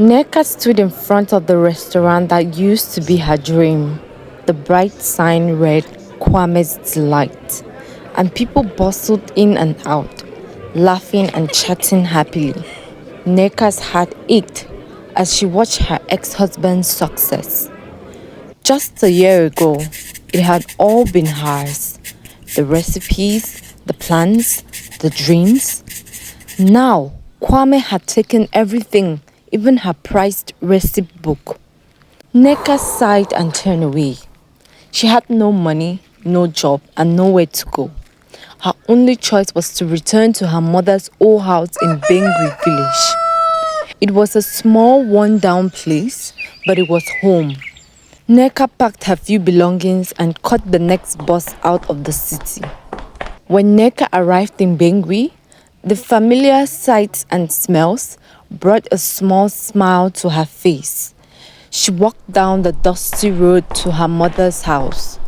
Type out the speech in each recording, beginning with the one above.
Nneka stood in front of the restaurant that used to be her dream. The bright sign read Kwame's Delight, and people bustled in and out, laughing and chatting happily. Nneka's heart ached as she watched her ex-husband's success. Just a year ago, it had all been hers. The recipes, the plans, the dreams. Now, Kwame had taken everything, even her prized recipe book. Nneka sighed and turned away. She had no money, no job, and nowhere to go. Her only choice was to return to her mother's old house in Bengui village. It was a small, worn-down place, but it was home. Nneka packed her few belongings and caught the next bus out of the city. When Nneka arrived in Bengui, the familiar sights and smells brought a small smile to her face. She walked down the dusty road to her mother's house.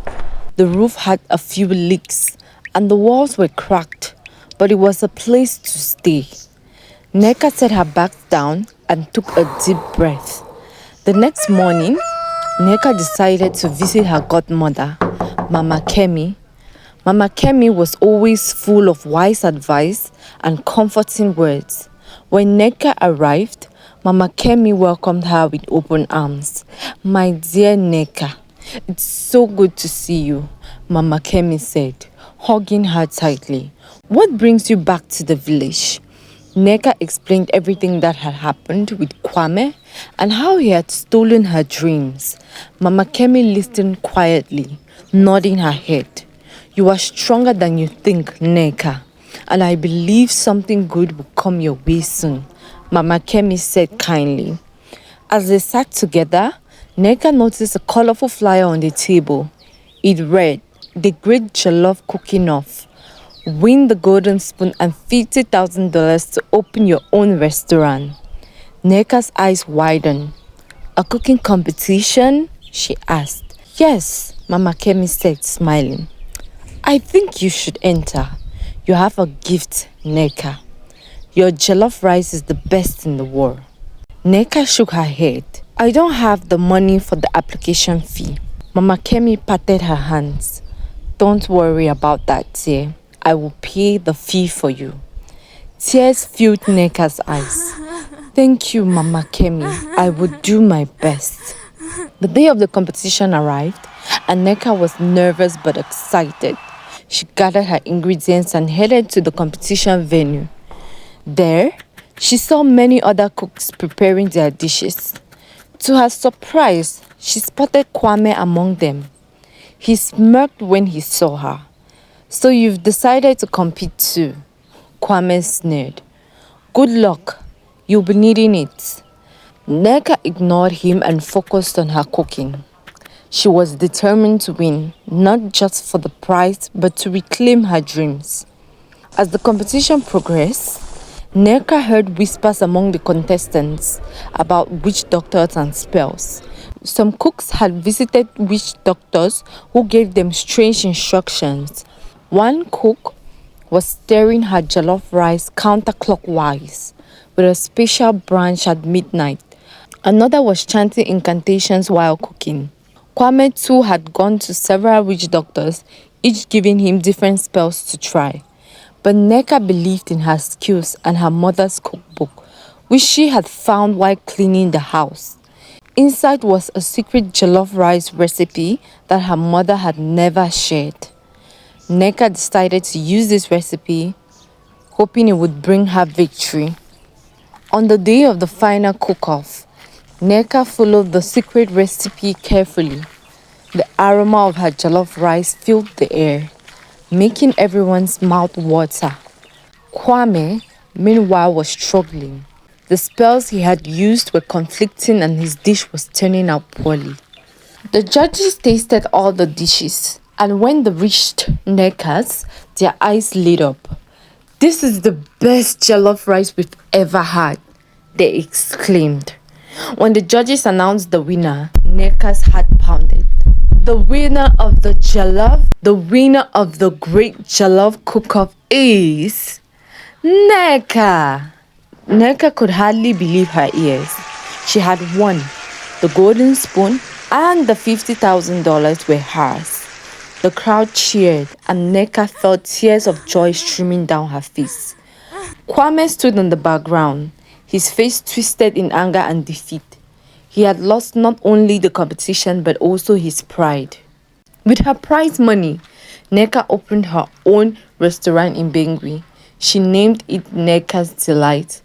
The roof had a few leaks and the walls were cracked, but it was a place to stay. Nneka set her bags down and took a deep breath. The next morning, Nneka decided to visit her godmother, Mama Kemi. Mama Kemi was always full of wise advice and comforting words. When Nneka arrived, Mama Kemi welcomed her with open arms. "My dear Nneka, it's so good to see you," Mama Kemi said, hugging her tightly. "What brings you back to the village?" Nneka explained everything that had happened with Kwame and how he had stolen her dreams. Mama Kemi listened quietly, nodding her head. "You are stronger than you think, Nneka, and I believe something good will come your way soon," Mama Kemi said kindly. As they sat together, Nneka noticed a colorful flyer on the table. It read, "The Great Jollof Cooking-Off. Win the golden spoon and $50,000 to open your own restaurant." Nneka's eyes widened. "A cooking competition?" she asked. "Yes," Mama Kemi said, smiling. "I think you should enter. You have a gift, Nneka. Your jollof rice is the best in the world." Nneka shook her head. "I don't have the money for the application fee." Mama Kemi patted her hands. "Don't worry about that, dear. I will pay the fee for you." Tears filled Nneka's eyes. "Thank you, Mama Kemi. I will do my best." The day of the competition arrived, and Nneka was nervous but excited. She gathered her ingredients and headed to the competition venue. There, she saw many other cooks preparing their dishes. To her surprise, she spotted Kwame among them. He smirked when he saw her. "So you've decided to compete too?" Kwame sneered. "Good luck. You'll be needing it." Nneka ignored him and focused on her cooking. She was determined to win, not just for the prize, but to reclaim her dreams. As the competition progressed, Nneka heard whispers among the contestants about witch doctors and spells. Some cooks had visited witch doctors who gave them strange instructions. One cook was stirring her jollof rice counterclockwise with a special branch at midnight. Another was chanting incantations while cooking. Kwame too had gone to several witch doctors, each giving him different spells to try. But Nneka believed in her skills and her mother's cookbook, which she had found while cleaning the house. Inside was a secret jollof rice recipe that her mother had never shared. Nneka decided to use this recipe, hoping it would bring her victory. On the day of the final cook-off, Nneka followed the secret recipe carefully. The aroma of her jollof rice filled the air, making everyone's mouth water. Kwame, meanwhile, was struggling. The spells he had used were conflicting and his dish was turning out poorly. The judges tasted all the dishes, and when they reached Nneka's, their eyes lit up. "This is the best jollof rice we've ever had," they exclaimed. When the judges announced the winner, Nneka's heart pounded. The winner of the jollof, the winner of the great jollof cook-off is Nneka. Nneka could hardly believe her ears. She had won. The golden spoon and the $50,000 were hers. The crowd cheered, and Nneka felt tears of joy streaming down her face. Kwame stood in the background, his face twisted in anger and defeat. He had lost not only the competition but also his pride. With her prize money, Nneka opened her own restaurant in Bengui. She named it Nneka's Delight,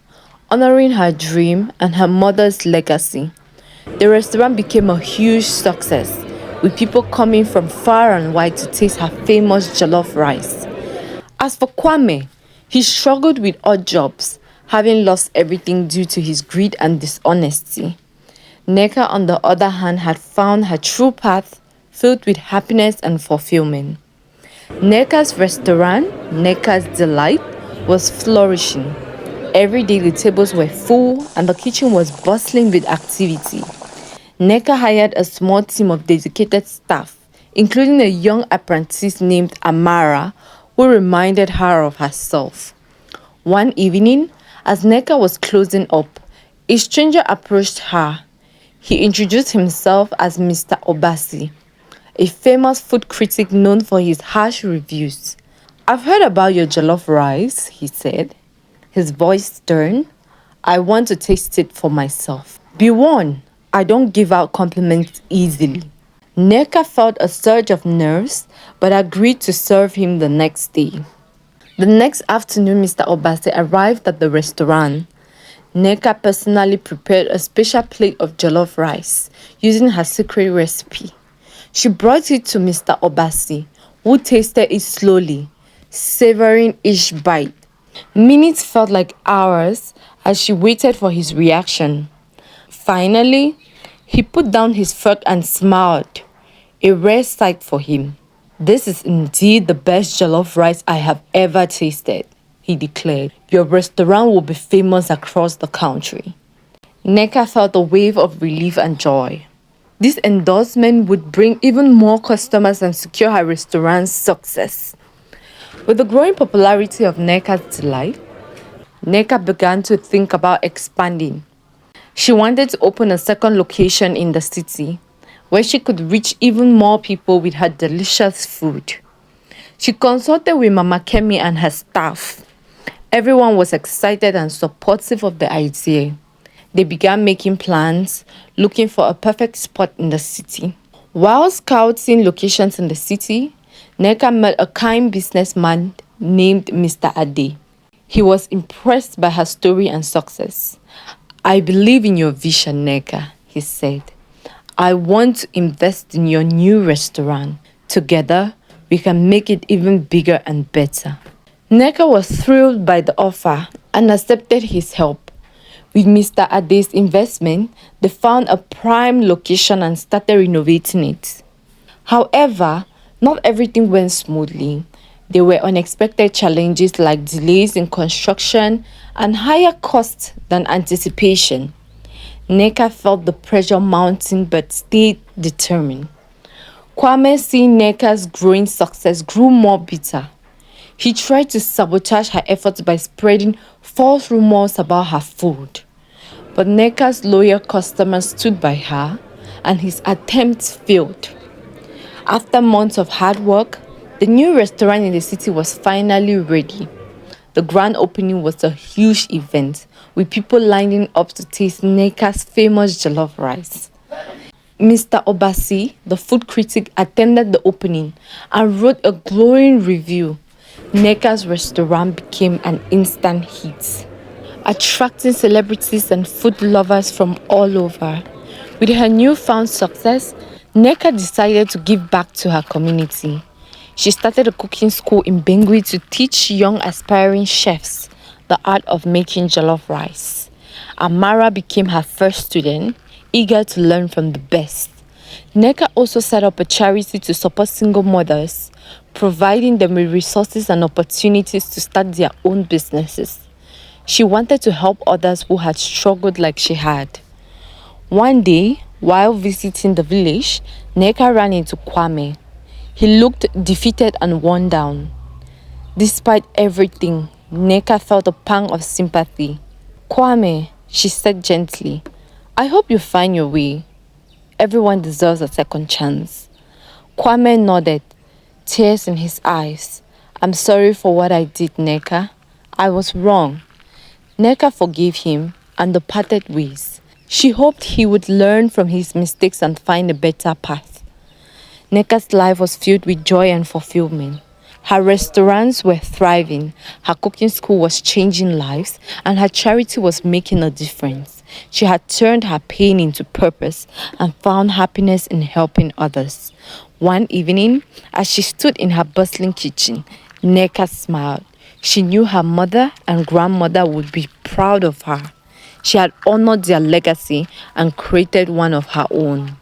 honoring her dream and her mother's legacy. The restaurant became a huge success, with people coming from far and wide to taste her famous jollof rice. As for Kwame, he struggled with odd jobs, having lost everything due to his greed and dishonesty. Nneka, on the other hand, had found her true path, filled with happiness and fulfillment. Nneka's restaurant, Nneka's Delight, was flourishing. Every day the tables were full and the kitchen was bustling with activity. Nneka hired a small team of dedicated staff, including a young apprentice named Amara, who reminded her of herself. One evening, as Nneka was closing up, a stranger approached her. He introduced himself as Mr. Obasi, a famous food critic known for his harsh reviews. "I've heard about your jollof rice," he said, his voice stern. "I want to taste it for myself. Be warned, I don't give out compliments easily." Nneka felt a surge of nerves but agreed to serve him the next day. The next afternoon, Mr. Obasi arrived at the restaurant. Nneka personally prepared a special plate of jollof rice using her secret recipe. She brought it to Mr. Obasi, who tasted it slowly, savoring each bite. Minutes felt like hours as she waited for his reaction. Finally, he put down his fork and smiled, a rare sight for him. "This is indeed the best jollof rice I have ever tasted," he declared. "Your restaurant will be famous across the country." Nneka felt a wave of relief and joy. This endorsement would bring even more customers and secure her restaurant's success. With the growing popularity of Nneka's Delight, Nneka began to think about expanding. She wanted to open a second location in the city, where she could reach even more people with her delicious food. She consulted with Mama Kemi and her staff. Everyone was excited and supportive of the idea. They began making plans, looking for a perfect spot in the city. While scouting locations in the city, Nneka met a kind businessman named Mr. Ade. He was impressed by her story and success. "I believe in your vision, Nneka," he said. "I want to invest in your new restaurant. Together, we can make it even bigger and better." Nneka was thrilled by the offer and accepted his help. With Mr. Ade's investment, they found a prime location and started renovating it. However, not everything went smoothly. There were unexpected challenges like delays in construction and higher costs than anticipation. Nneka felt the pressure mounting but stayed determined. Kwame, seeing Nneka's growing success, grew more bitter. He tried to sabotage her efforts by spreading false rumors about her food. But Nneka's loyal customers stood by her, and his attempts failed. After months of hard work, the new restaurant in the city was finally ready. The grand opening was a huge event, with people lining up to taste Nneka's famous jollof rice. Mr. Obasi, the food critic, attended the opening and wrote a glowing review. Nneka's restaurant became an instant hit, attracting celebrities and food lovers from all over. With her newfound success, Nneka decided to give back to her community. She started a cooking school in Bengui to teach young aspiring chefs the art of making jollof rice. Amara became her first student, eager to learn from the best. Nneka also set up a charity to support single mothers, providing them with resources and opportunities to start their own businesses. She wanted to help others who had struggled like she had. One day, while visiting the village, Nneka ran into Kwame. He looked defeated and worn down. Despite everything, Nneka felt a pang of sympathy. "Kwame," she said gently, I hope you find your way. Everyone deserves a second chance. Kwame nodded, tears in his eyes. I'm sorry for what I did, Nneka. I was wrong. Nneka forgave him and departed ways. She hoped he would learn from his mistakes and find a better path. Nneka's life was filled with joy and fulfillment. Her restaurants were thriving, her cooking school was changing lives, and her charity was making a difference. She had turned her pain into purpose and found happiness in helping others. One evening, as she stood in her bustling kitchen, Nneka smiled. She knew her mother and grandmother would be proud of her. She had honored their legacy and created one of her own.